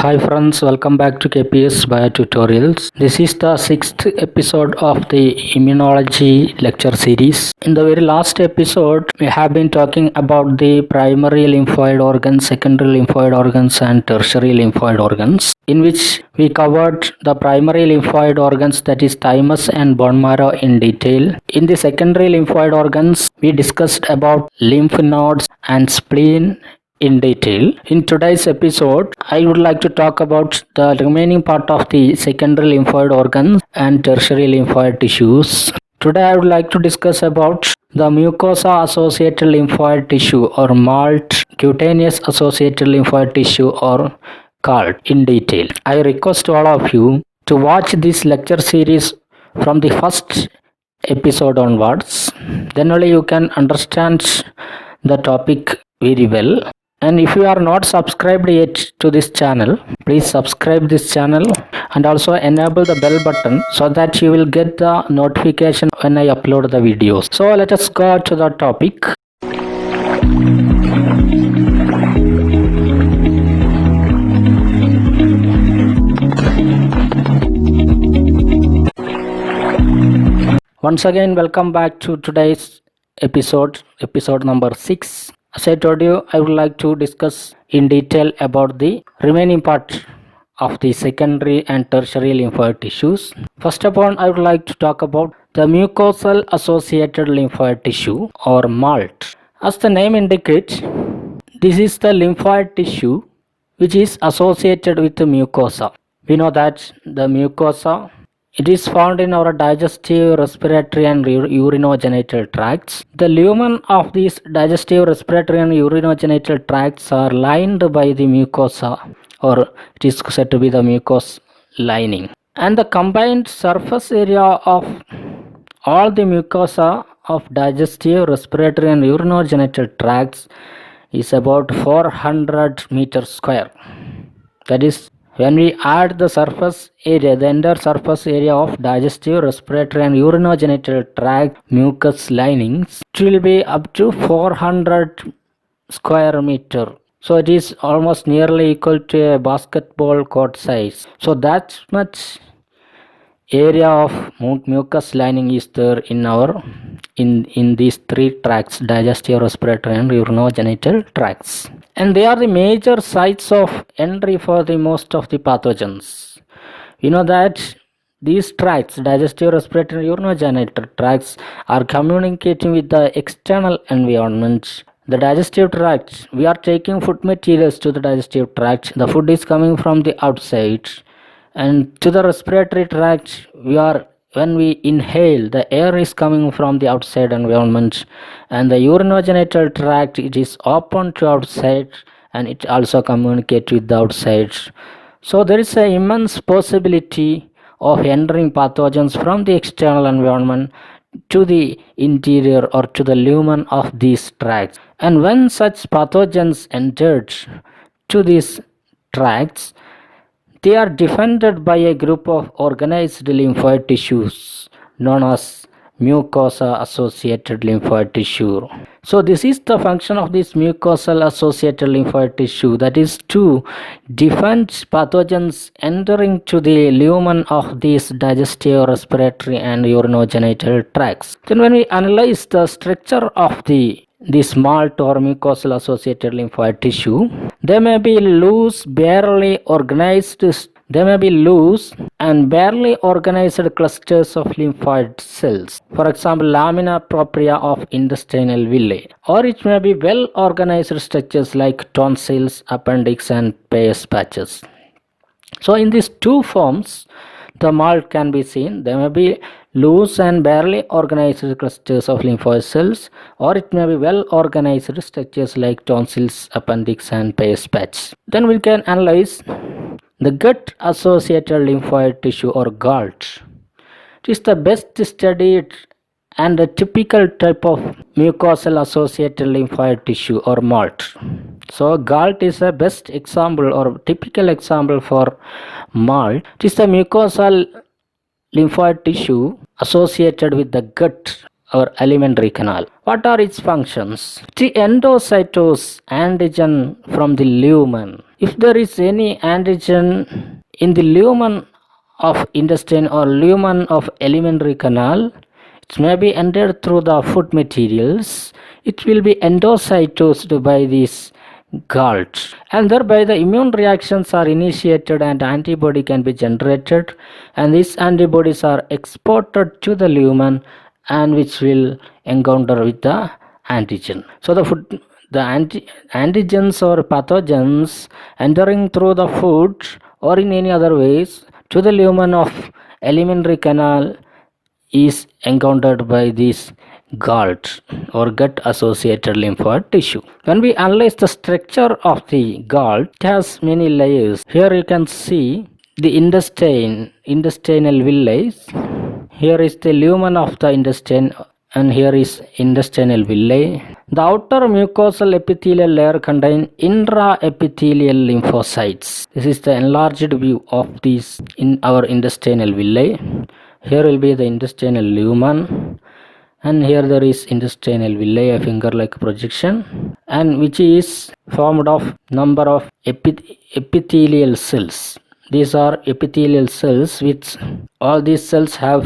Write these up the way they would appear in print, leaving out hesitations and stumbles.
Hi friends, welcome back to KPS Bio Tutorials. This is the sixth episode of the Immunology lecture series. In the very last episode, we have been talking about the primary lymphoid organs, secondary lymphoid organs and tertiary lymphoid organs, in which we covered the primary lymphoid organs, that is thymus and bone marrow, in detail. In the secondary lymphoid organs, we discussed about lymph nodes and spleen in detail. In today's episode, I would like to talk about the remaining part of the secondary lymphoid organs and tertiary lymphoid tissues. Today I would like to discuss about the mucosa-associated lymphoid tissue or MALT, cutaneous-associated lymphoid tissue or Calt in detail. I request all of you to watch this lecture series from the first episode onwards. Then only you can understand the topic very well. And if you are not subscribed yet to this channel, please subscribe this channel and also enable the bell button so that you will get the notification when I upload the videos. So let us go to the topic. Once again, welcome back to today's episode number 6. As I told you, I would like to discuss in detail about the remaining part of the secondary and tertiary lymphoid tissues. First of all, I would like to talk about the mucosal-associated lymphoid tissue or MALT. As the name indicates, this is the lymphoid tissue which is associated with the mucosa. We know that the mucosa, it is found in our digestive, respiratory and urogenital tracts. The lumen of these digestive, respiratory and urogenital tracts are lined by the mucosa, or it is said to be the mucous lining. And the combined surface area of all the mucosa of digestive, respiratory and urogenital tracts is about 400 meters square. That is, when we add the surface area, the entire surface area of digestive, respiratory and urogenital tract mucous linings, it will be up to 400 square meter. So it is almost nearly equal to a basketball court size. So that much area of mucous lining is there in our in these three tracts, digestive, respiratory and urogenital tracts, and they are the major sites of entry for the most of the pathogens. You know that these tracts, digestive, respiratory and urogenital tracts, are communicating with the external environment. The digestive tract, we are taking food materials to the digestive tract. The food is coming from the outside. And to the respiratory tract, when we inhale, the air is coming from the outside environment, and the urogenital tract, it is open to outside and it also communicates with the outside. So there is an immense possibility of entering pathogens from the external environment to the interior or to the lumen of these tracts. And when such pathogens entered to these tracts, they are defended by a group of organized lymphoid tissues known as mucosa-associated lymphoid tissue. So this is the function of this mucosal-associated lymphoid tissue, that is to defend pathogens entering to the lumen of these digestive, respiratory and urogenital tracts. Then when we analyze the structure of this MALT or mucosal-associated lymphoid tissue, they may be loose, barely organized. They may be loose and barely organized clusters of lymphoid cells. For example, lamina propria of intestinal villi. Or it may be well organized structures like tonsils, appendix and Peyer's patches. So in these two forms, the MALT can be seen. They may be loose and barely organized clusters of lymphoid cells, or it may be well organized structures like tonsils, appendix and Peyer's patch. Then we can analyze the gut associated lymphoid tissue or GALT. It is the best studied and a typical type of mucosal associated lymphoid tissue or MALT. So GALT is a best example or typical example for MALT. It is the mucosal lymphoid tissue associated with the gut our alimentary canal. What are its functions? To endocytose antigen from the lumen. If there is any antigen in the lumen of intestine or lumen of alimentary canal, it may be entered through the food materials. It will be endocytosed by this Calt, and thereby the immune reactions are initiated and antibody can be generated, and these antibodies are exported to the lumen and which will encounter with the antigen. So the antigens or pathogens entering through the food or in any other ways to the lumen of alimentary canal is encountered by this Calt or gut associated lymphoid tissue. When we analyze the structure of the Calt, it has many layers. Here you can see the intestinal villi. Here is the lumen of the intestine and here is intestinal villi. The outer mucosal epithelial layer contains intraepithelial lymphocytes. This is the enlarged view of these in our intestinal villi. Here will be the intestinal lumen, and here there is intestinal villi, a finger-like projection, and which is formed of number of epithelial cells. These are epithelial cells which all these cells have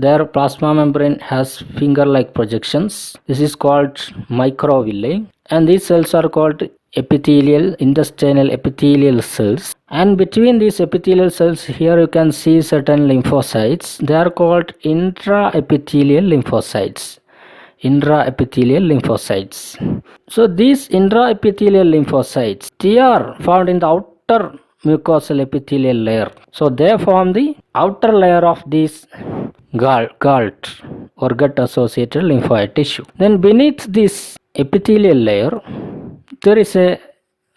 their plasma membrane has finger-like projections. This is called microvilli, and these cells are called intestinal epithelial cells, and between these epithelial cells here you can see certain lymphocytes. They are called intraepithelial lymphocytes. So these intraepithelial lymphocytes, they are found in the outer mucosal epithelial layer. So they form the outer layer of this Calt or gut associated lymphoid tissue. Then beneath this epithelial layer there is a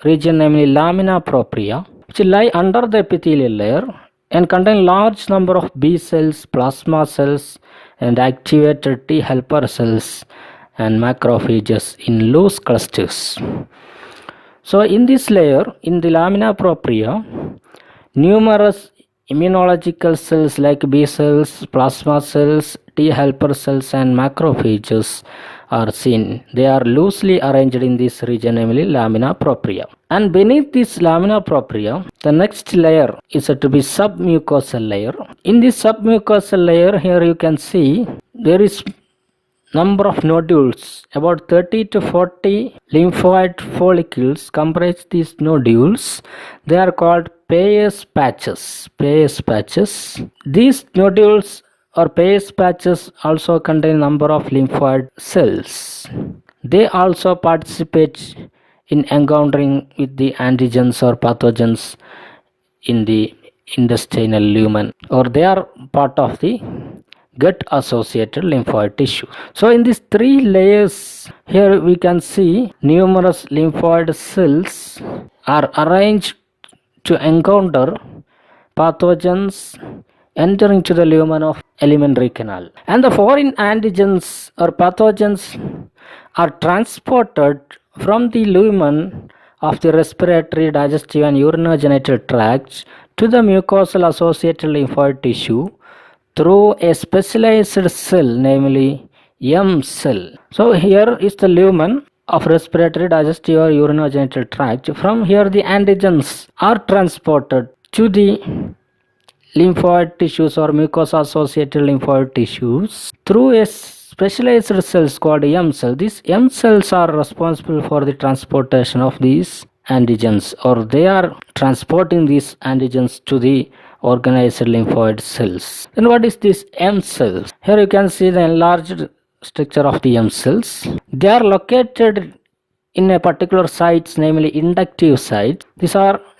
region namely lamina propria which lie under the epithelial layer and contain large number of B cells, plasma cells and activated T helper cells and macrophages in loose clusters. So in this layer, in the lamina propria, numerous immunological cells like B cells, plasma cells, T helper cells and macrophages are seen. They are loosely arranged in this region, namely lamina propria. And beneath this lamina propria, the next layer is said to be submucosal layer. In this submucosal layer, here you can see there is number of nodules. About 30 to 40 lymphoid follicles comprise these nodules. They are called Peyer's patches. These nodules or Peyer's patches also contain number of lymphoid cells. They also participate in encountering with the antigens or pathogens in the intestinal lumen, or they are part of the gut associated lymphoid tissue. So in these three layers here we can see numerous lymphoid cells are arranged to encounter pathogens entering to the lumen of alimentary canal, and the foreign antigens or pathogens are transported from the lumen of the respiratory, digestive and urogenital tracts to the mucosal associated lymphoid tissue through a specialized cell, namely M cell. So here is the lumen of respiratory, digestive or urogenital tract. From here the antigens are transported to the lymphoid tissues or mucous-associated lymphoid tissues through a specialized cells called M cell. These M cells are responsible for the transportation of these antigens, or they are transporting these antigens to the organized lymphoid cells. Then what is this M cells? Here you can see the enlarged structure of the M cells. They are located in a particular sites, namely inductive sites.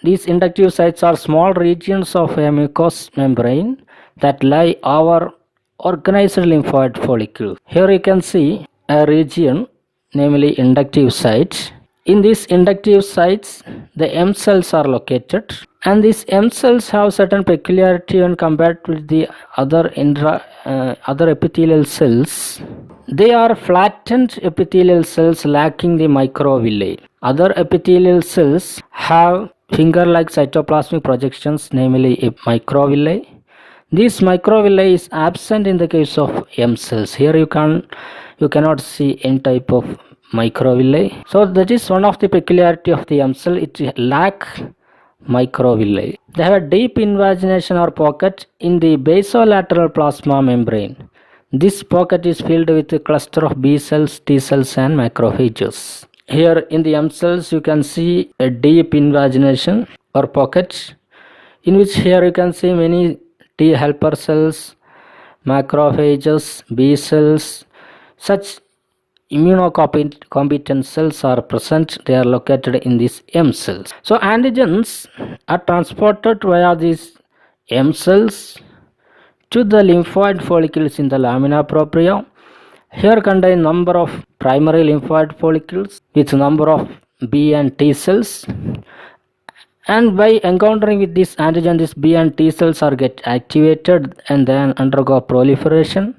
These inductive sites are small regions of a mucous membrane that lie over organized lymphoid follicle. Here you can see a region, namely inductive site. In these inductive sites, the M cells are located, and these M cells have certain peculiarity when compared with the other epithelial cells. They are flattened epithelial cells lacking the microvilli. Other epithelial cells have finger-like cytoplasmic projections, namely microvilli. This microvilli is absent in the case of M cells. Here you cannot see any type of microvilli. So that is one of the peculiarity of the M cell. It lack microvilli. They have a deep invagination or pocket in the basolateral plasma membrane. This pocket is filled with a cluster of B cells, T cells and macrophages. Here in the M cells you can see a deep invagination or pocket, in which here you can see many T helper cells, macrophages, B cells. Such immunocompetent cells are present. They are located in these M cells. So antigens are transported via these M cells to the lymphoid follicles in the lamina propria. Here contain number of primary lymphoid follicles with number of B and T cells, and by encountering with this antigen, these B and T cells are get activated and then undergo proliferation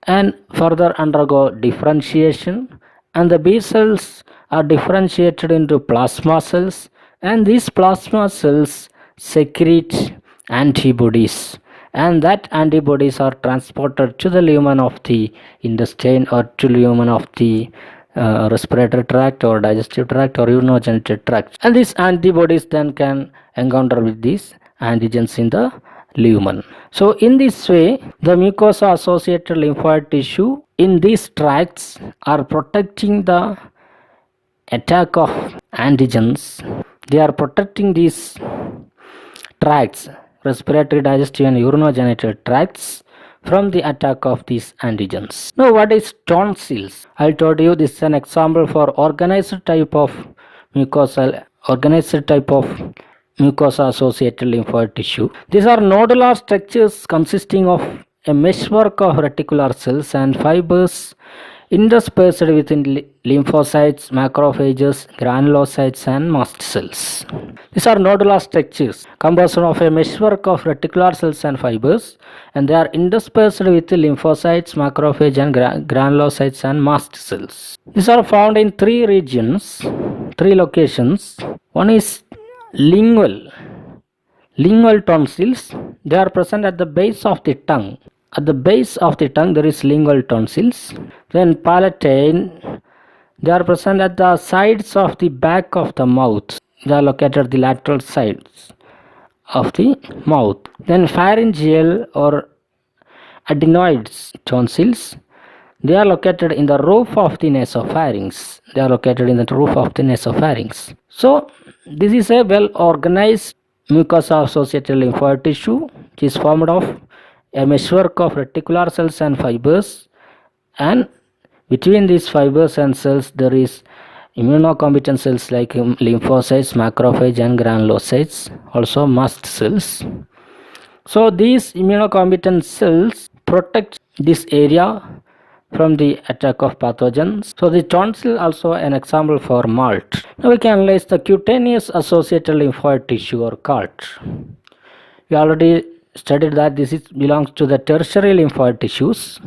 and further undergo differentiation, and the B cells are differentiated into plasma cells, and these plasma cells secrete antibodies, and that antibodies are transported to the lumen of the intestine or to lumen of the respiratory tract or digestive tract or urogenital tract, and these antibodies then can encounter with these antigens in the lumen. So in this way, the mucosa-associated lymphoid tissue in these tracts are protecting the attack of antigens. They are protecting these tracts, respiratory, digestive and urogenital tracts, from the attack of these antigens. Now what is tonsils? I told you this is an example for organized type of mucosa-associated lymphoid tissue. These are nodular structures consisting of a meshwork of reticular cells and fibers interspersed within lymphocytes, macrophages, granulocytes and mast cells. These are nodular structures composed of a meshwork of reticular cells and fibers, and they are interspersed with lymphocytes, macrophage and granulocytes and mast cells. These are found in three locations. One is lingual tonsils. They are present at the base of the tongue. At the base of the tongue there is lingual tonsils. Then palatine, they are present at the sides of the back of the mouth. They are located at the lateral sides of the mouth. Then pharyngeal or adenoids tonsils, they are located in the roof of the nasopharynx. So this is a well organized mucosa-associated lymphoid tissue which is formed of a meshwork of reticular cells and fibers, and between these fibers and cells there is immunocompetent cells like lymphocytes, macrophage and granulocytes, also mast cells. So these immunocompetent cells protect this area from the attack of pathogens. So the tonsil also an example for MALT. Now we can analyze the cutaneous-associated lymphoid tissue or Calt. We already studied that this belongs to the tertiary lymphoid tissues.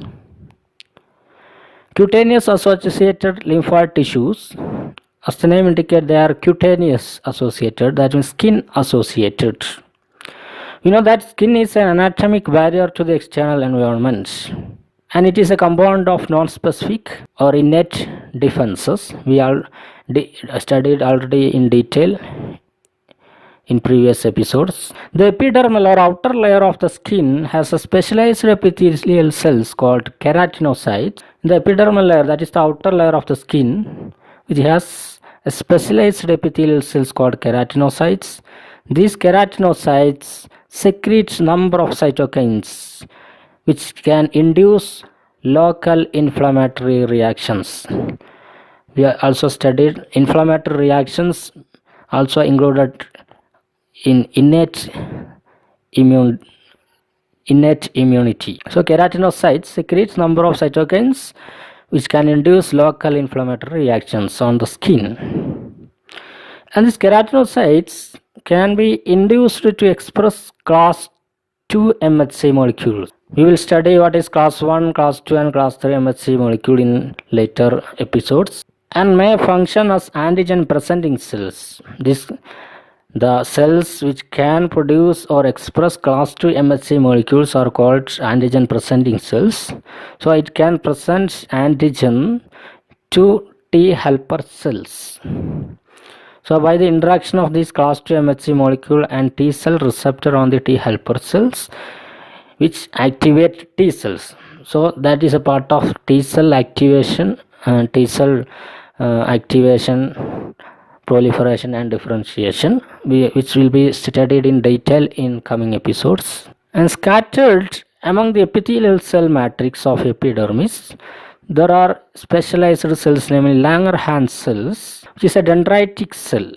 Cutaneous-associated lymphoid tissues, as the name indicates, they are cutaneous associated, that means skin associated. You know that skin is an anatomic barrier to the external environment, and it is a component of nonspecific or innate defenses. We studied already in detail in previous episodes. The epidermal or outer layer of the skin has a specialized epithelial cells called keratinocytes. The epidermal layer, that is the outer layer of the skin, which has a specialized epithelial cells called keratinocytes. These keratinocytes secrete number of cytokines which can induce local inflammatory reactions. We also studied inflammatory reactions also included in innate immunity. So keratinocytes secretes number of cytokines which can induce local inflammatory reactions on the skin, and these keratinocytes can be induced to express class 2 MHC molecules. We will study what is class 1, class 2 and class 3 MHC molecule in later episodes, and may function as antigen presenting cells. The cells which can produce or express class 2 MHC molecules are called antigen presenting cells. So it can present antigen to T helper cells. So by the interaction of this class 2 MHC molecule and T cell receptor on the T helper cells, which activate T cells. So that is a part of T cell activation, activation, proliferation and differentiation, which will be studied in detail in coming episodes. And scattered among the epithelial cell matrix of epidermis, there are specialized cells, namely Langerhans cells, which is a dendritic cell.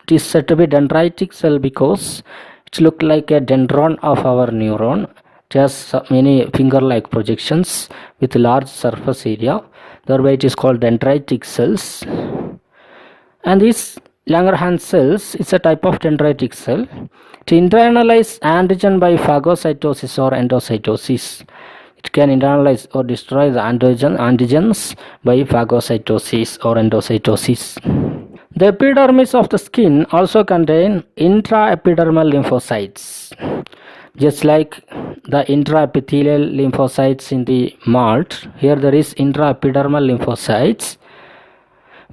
It is said to be dendritic cell because it looks like a dendron of our neuron. It has many finger-like projections with large surface area. Thereby it is called dendritic cells. And these Langerhans cells is a type of dendritic cell. To internalize antigen by phagocytosis or endocytosis. It can internalize or destroy the antigens by phagocytosis or endocytosis. The epidermis of the skin also contain intraepidermal lymphocytes. Just like the intraepithelial lymphocytes in the MALT, here there is intraepidermal lymphocytes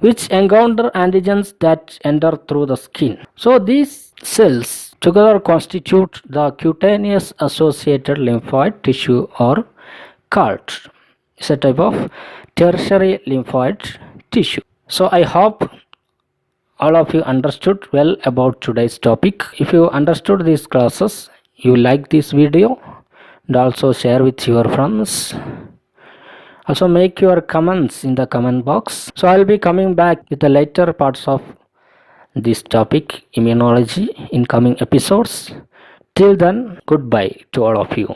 which encounter antigens that enter through the skin. So these cells together constitute the Cutaneous-Associated Lymphoid Tissue or Calt. It's a type of tertiary lymphoid tissue. So I hope all of you understood well about today's topic. If you understood these classes, you like this video, and also share with your friends. Also make your comments in the comment box. So I'll be coming back with the later parts of this topic, immunology, in coming episodes. Till then, goodbye to all of you.